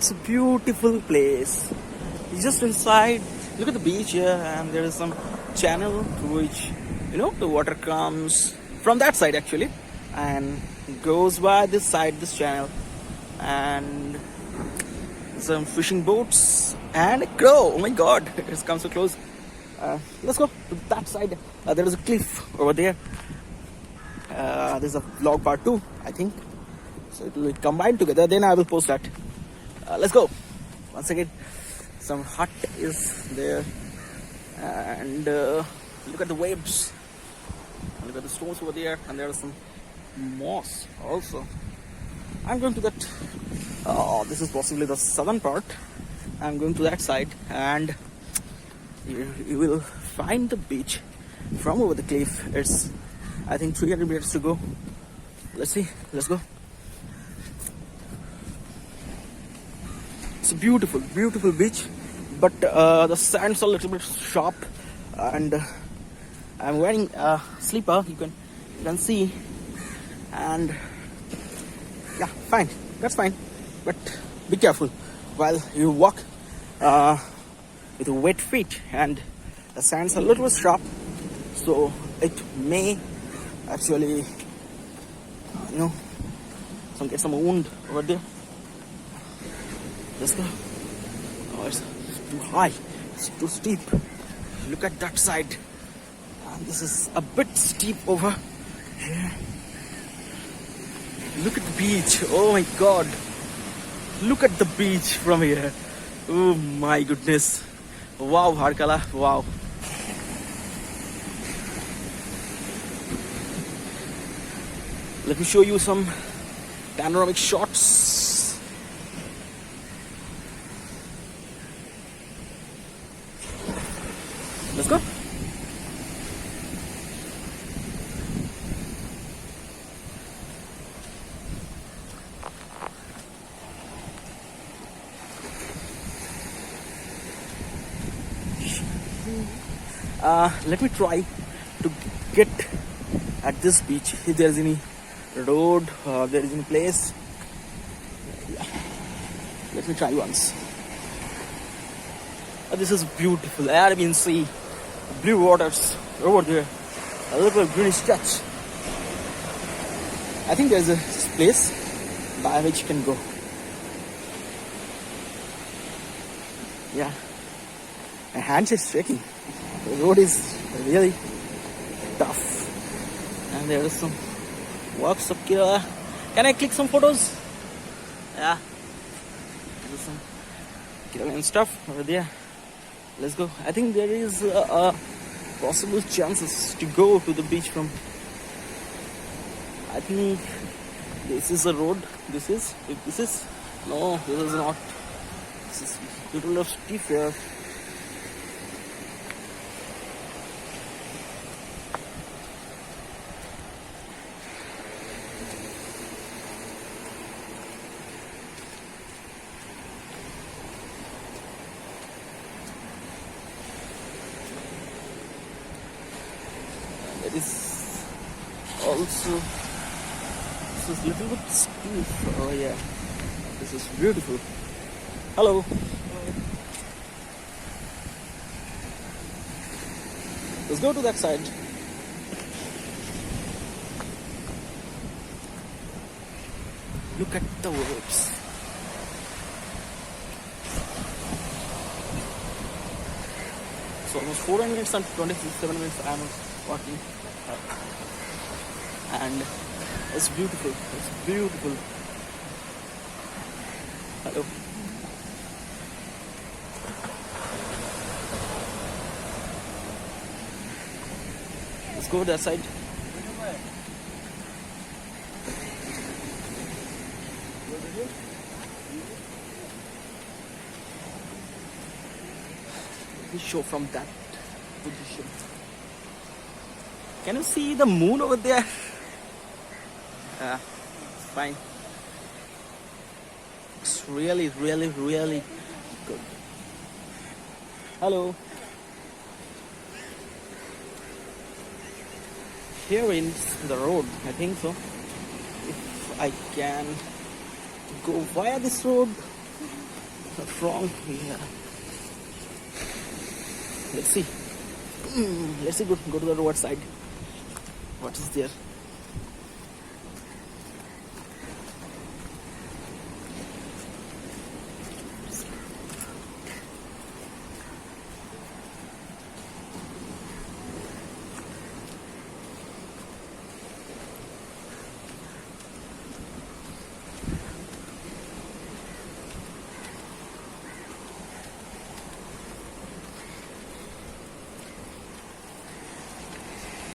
It's a beautiful place. It's just inside. Look at the beach here, and there is some channel through which the water comes from that side actually, and goes by this side, this channel, and some fishing boats and a crow. Oh my God! It's come so close. Let's go to that side. There is a cliff over there. There's a vlog part 2, I think. So it will be combined together. Then I will post that. Let's go. Once again, some hut is there, and look at the waves. Look at the stones over there, and there is some moss also. I'm going to that. This is possibly the southern part. I'm going to that side, and you will find the beach from over the cliff. It's, I think, 300 meters to go. Let's see. Let's go. It's a beautiful, beautiful beach, but the sand's a little bit sharp, and I'm wearing a slipper. You can see, and yeah, fine. That's fine, but be careful while you walk with wet feet, and the sand's a little bit sharp, so it may actually, get some wound over there. Let's go. Oh, it's too high. It's too steep. Look at that side. And this is a bit steep over here. Look at the beach. Oh my God. Look at the beach from here. Oh my goodness. Wow, Varkala. Wow. Let me show you some panoramic shots. Let's go. Let me try to get at this beach if there is any road or there is any place. Let me try once. This is beautiful. Arabian Sea, blue waters over there, a little greenish stretch. I think there's a place by which you can go. Yeah, my hands is shaking. The road is really tough, and there is some walks up here. Can I click some photos? Yeah, there's some Korean stuff over there. Let's go. I think there is a possible chances to go to the beach from. I think this is a road. This is no. This is not. This is little of steep here. It is also, this is a little bit steep. Oh yeah, this is beautiful. Hello. Let's go to that side. Look at the waves. So almost 4 minutes and 27 minutes I am walking, and it's beautiful. It's beautiful. Hello. Let's go to that side. Let me show from that position. Can you see the moon over there? Fine. It's really, really, really good. Hello. Here is the road, I think so. If I can go via this road, From here. Let's see. Let's see. Go to the road side. What is there?